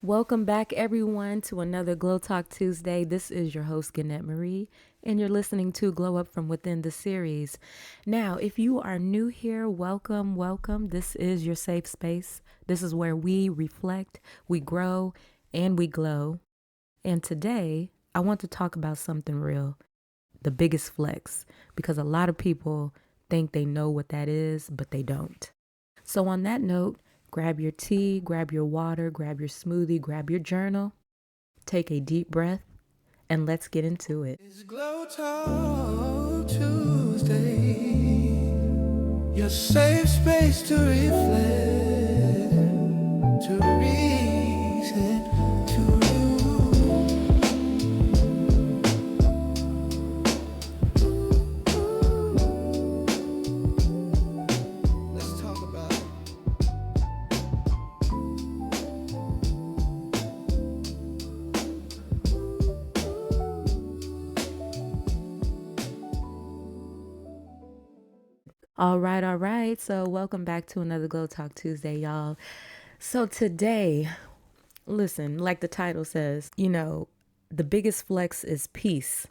Welcome back, everyone, to another Glow Talk Tuesday. This is your host, Gannett Marie, and you're listening to Glow Up from Within the series. Now, if you are new here, welcome, welcome. This is your safe space. This is where we reflect, we grow, and we glow. And today, I want to talk about something real, the biggest flex, because a lot of people think they know what that is, but they don't. So, on that note, grab your tea, grab your water, grab your smoothie, grab your journal, take a deep breath, and let's get into it. It's Glow Talk Tuesday, your safe space to reflect, to reason, to let's talk about it. All right, all right. So, welcome back to another Glow Talk Tuesday, y'all. So, today, listen, like the title says, the biggest flex is peace.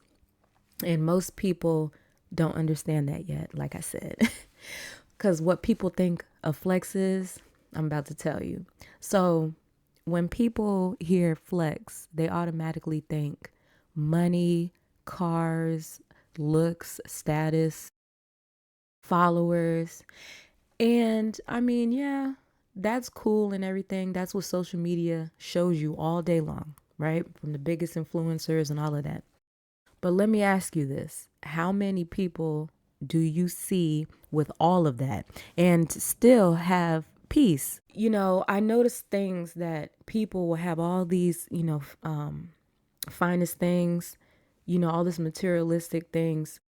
And most people don't understand that yet, like I said. Because what people think a flex is, I'm about to tell you. So, when people hear flex, they automatically think money, cars, looks, status, followers. And I mean, yeah, that's cool and everything. That's what social media shows you all day long, right? From the biggest influencers and all of that. But let me ask you this. How many people do you see with all of that and still have peace? I notice things that people will have all these, finest things, all this materialistic things.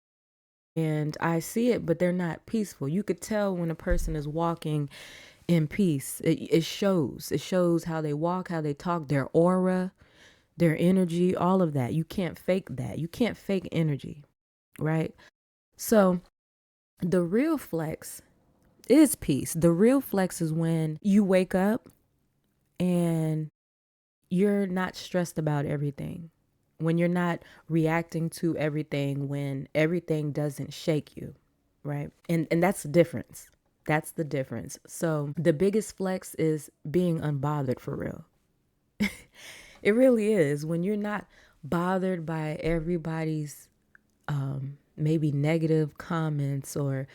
And I see it, but they're not peaceful. You could tell when a person is walking in peace. It shows. It shows how they walk, how they talk, their aura, their energy, all of that. You can't fake that. You can't fake energy, right? So the real flex is peace. The real flex is when you wake up and you're not stressed about everything, when you're not reacting to everything, when everything doesn't shake you, right? And that's the difference. That's the difference. So the biggest flex is being unbothered for real. It really is. When you're not bothered by everybody's maybe negative comments or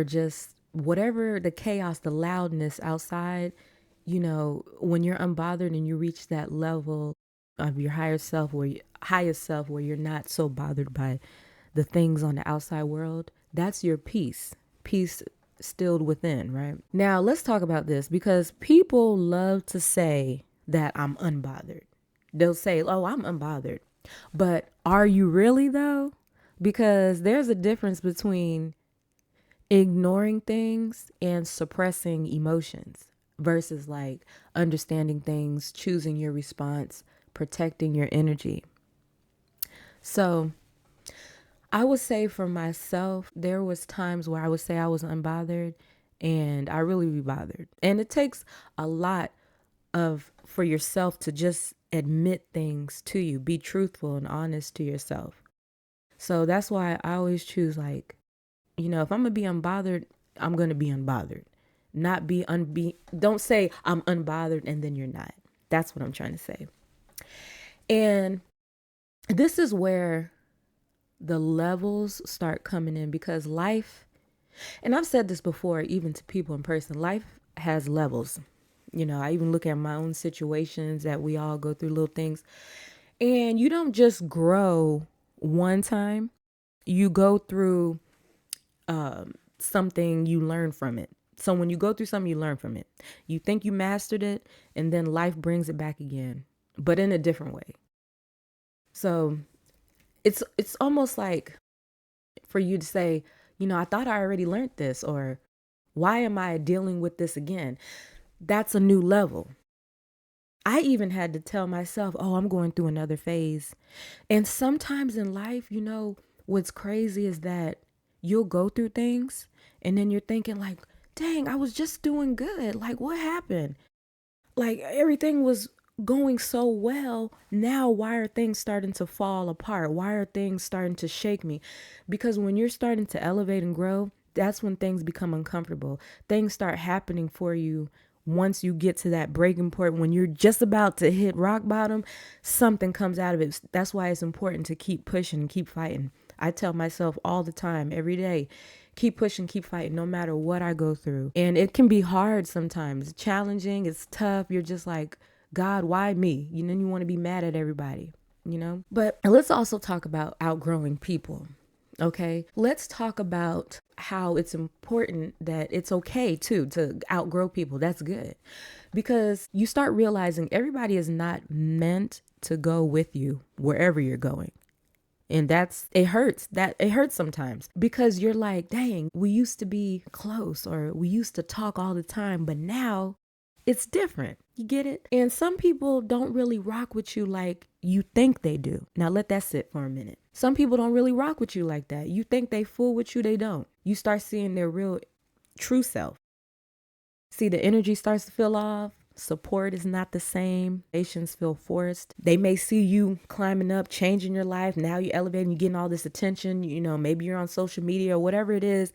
just whatever the chaos, the loudness outside, when you're unbothered and you reach that level of your highest self where you're not so bothered by the things on the outside world, that's your peace. Peace stilled within, right? Now, let's talk about this because people love to say that I'm unbothered. They'll say, "Oh, I'm unbothered." But are you really though? Because there's a difference between ignoring things and suppressing emotions versus like understanding things, choosing your response, protecting your energy. So I would say for myself, there was times where I would say I was unbothered and I really be bothered. And it takes a lot of for yourself to just admit things to you, be truthful and honest to yourself. So that's why I always choose like, if I'm gonna be unbothered, I'm gonna be unbothered. Not don't say I'm unbothered and then you're not. That's what I'm trying to say. And this is where the levels start coming in because life, and I've said this before, even to people in person, life has levels. I even look at my own situations that we all go through little things. And you don't just grow one time, you go through something, you learn from it. So when you go through something, you learn from it. You think you mastered it, and then life brings it back again, but in a different way. So it's almost like for you to say, I thought I already learned this, or why am I dealing with this again? That's a new level. I even had to tell myself, oh, I'm going through another phase. And sometimes in life, what's crazy is that you'll go through things and then you're thinking like, dang, I was just doing good. Like what happened? Like everything was going so well. Now, why are things starting to fall apart? Why are things starting to shake me? Because when you're starting to elevate and grow, that's when things become uncomfortable. Things start happening for you. Once you get to that breaking point, when you're just about to hit rock bottom, something comes out of it. That's why it's important to keep pushing and keep fighting. I tell myself all the time, every day, keep pushing, keep fighting, no matter what I go through. And it can be hard sometimes, it's challenging, it's tough. You're just like, God, why me? You know, you want to be mad at everybody, you know? But let's also talk about outgrowing people. Okay, let's talk about how it's important that it's okay too to outgrow people. That's good because you start realizing everybody is not meant to go with you wherever you're going. And it hurts sometimes because you're like, dang, we used to be close or we used to talk all the time, but now it's different. You get it? And some people don't really rock with you like you think they do. Now let that sit for a minute. Some people don't really rock with you like that. You think they fool with you, they don't. You start seeing their real true self. See, the energy starts to feel off. Support is not the same. Patients feel forced. They may see you climbing up, changing your life. Now you're elevating, you're getting all this attention. You know, maybe you're on social media or whatever it is.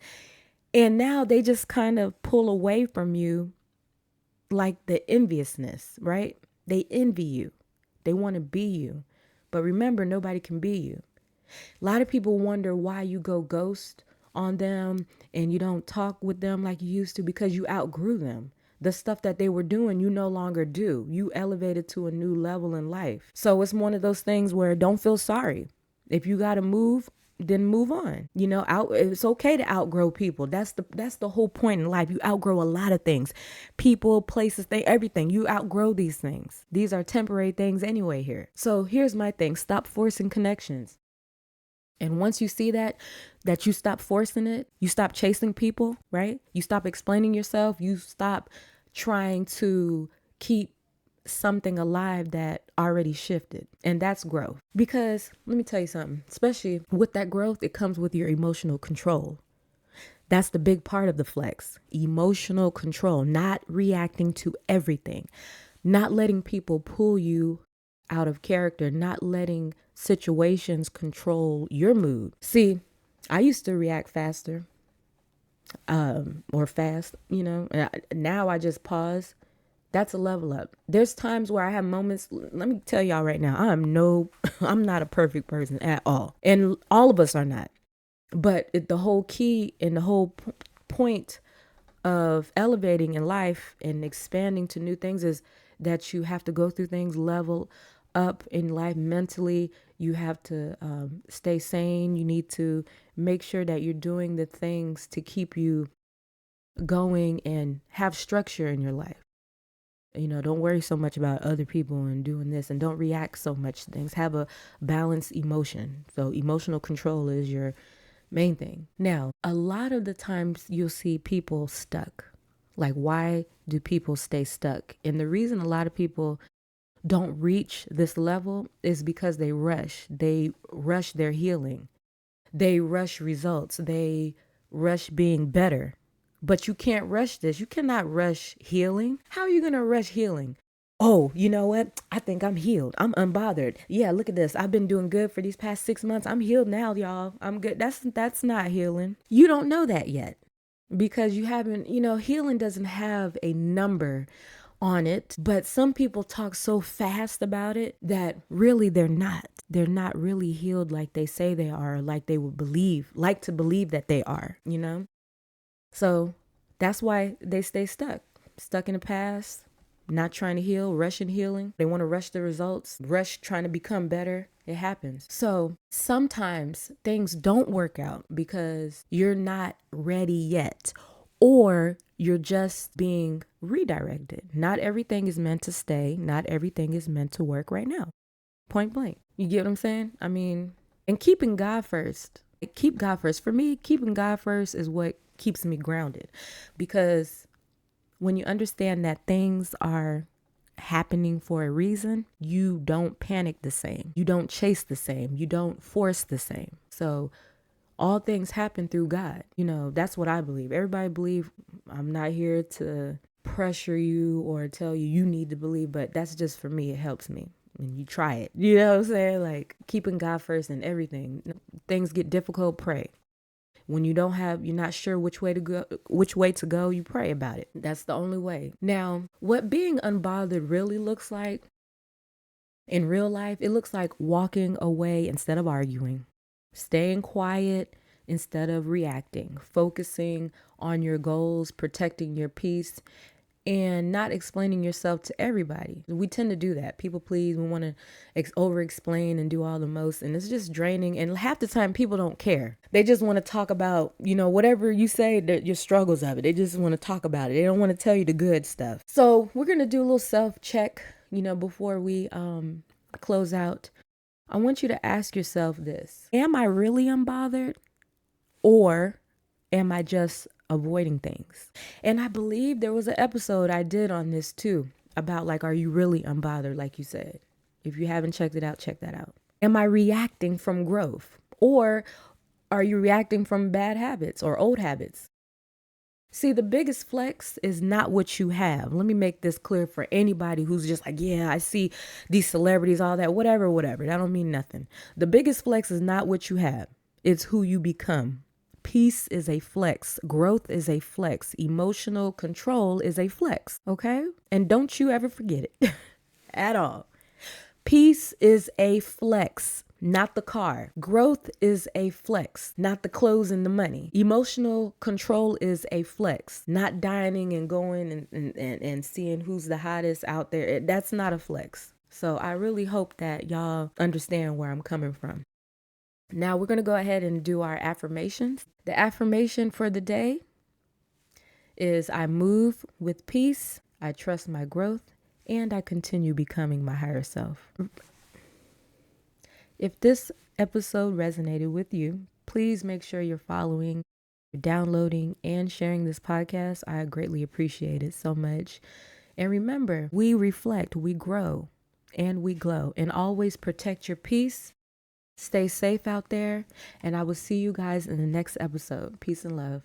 And now they just kind of pull away from you like the enviousness, right? They envy you. They want to be you. But remember, nobody can be you. A lot of people wonder why you go ghost on them and you don't talk with them like you used to because you outgrew them. The stuff that they were doing, you no longer do. You elevated to a new level in life. So it's one of those things where don't feel sorry. If you got to move, then move on. You know, it's okay to outgrow people. That's the whole point in life. You outgrow a lot of things. People, places, everything. You outgrow these things. These are temporary things anyway here. So here's my thing. Stop forcing connections. And once you see that you stop forcing it, you stop chasing people, right? You stop explaining yourself. You stop trying to keep something alive that already shifted. And that's growth. Because let me tell you something, especially with that growth, it comes with your emotional control. That's the big part of the flex. Emotional control, not reacting to everything, not letting people pull you out of character, not letting situations control your mood. See, I used to react faster or fast, you know. Now I just pause. That's a level up. There's times where I have moments, let me tell y'all right now, I'm not a perfect person at all. And all of us are not. But the whole key and the whole point of elevating in life and expanding to new things is that you have to go through things, level up in life mentally. You have to stay sane. You need to make sure that you're doing the things to keep you going and have structure in your life. You know, don't worry so much about other people and doing this, and don't react so much to things. Have a balanced emotion. So emotional control is your main thing. Now, a lot of the times you'll see people stuck. Like, why do people stay stuck? And the reason a lot of people don't reach this level is because they rush. They rush their healing. They rush results. They rush being better. But you can't rush this. You cannot rush healing. How are you going to rush healing? Oh, you know what? I think I'm healed. I'm unbothered. Yeah, look at this. I've been doing good for these past 6 months. I'm healed now, y'all. I'm good. That's not healing. You don't know that yet because you haven't, you know, healing doesn't have a number on it, but some people talk so fast about it that really they're not. They're not really healed like they say they are, like they would like to believe that they are, you know? So that's why they stay stuck in the past, not trying to heal, rushing healing. They want to rush the results, rush trying to become better. It happens. So sometimes things don't work out because you're not ready yet, or you're just being redirected. Not everything is meant to stay. Not everything is meant to work right now. Point blank. You get what I'm saying? I mean, and keeping God first. Keep God first. For me, keeping God first is what keeps me grounded, because when you understand that things are happening for a reason, you don't panic the same. You don't chase the same. You don't force the same. So all things happen through God. You know, that's what I believe. Everybody believe. I'm not here to pressure you or tell you you need to believe, but that's just for me. It helps me. And you try it. You know what I'm saying? Like keeping God first in everything. Things get difficult, pray. When you're not sure which way to go, you pray about it. That's the only way. Now, what being unbothered really looks like in real life, it looks like walking away instead of arguing, staying quiet instead of reacting, focusing on your goals, protecting your peace, and not explaining yourself to everybody. We tend to do that. People please. We want to over explain and do all the most. And it's just draining. And half the time people don't care. They just want to talk about, whatever you say, your struggles of it. They just want to talk about it. They don't want to tell you the good stuff. So we're going to do a little self-check, before we close out. I want you to ask yourself this. Am I really unbothered? Or am I just avoiding things? And I believe there was an episode I did on this too, about like, are you really unbothered, like you said? If you haven't checked it out, check that out. Am I reacting from growth? Or are you reacting from bad habits or old habits? See, the biggest flex is not what you have. Let me make this clear for anybody who's just like, yeah, I see these celebrities, all that, whatever. That don't mean nothing. The biggest flex is not what you have. It's who you become. Peace is a flex. Growth is a flex. Emotional control is a flex. Okay? And don't you ever forget it at all. Peace is a flex, not the car. Growth is a flex, not the clothes and the money. Emotional control is a flex, not dining and going and seeing who's the hottest out there. That's not a flex. So I really hope that y'all understand where I'm coming from. Now we're going to go ahead and do our affirmations. The affirmation for the day is I move with peace, I trust my growth, and I continue becoming my higher self. If this episode resonated with you, please make sure you're following, downloading, and sharing this podcast. I greatly appreciate it so much. And remember, we reflect, we grow, and we glow. And always protect your peace. Stay safe out there, and I will see you guys in the next episode. Peace and love.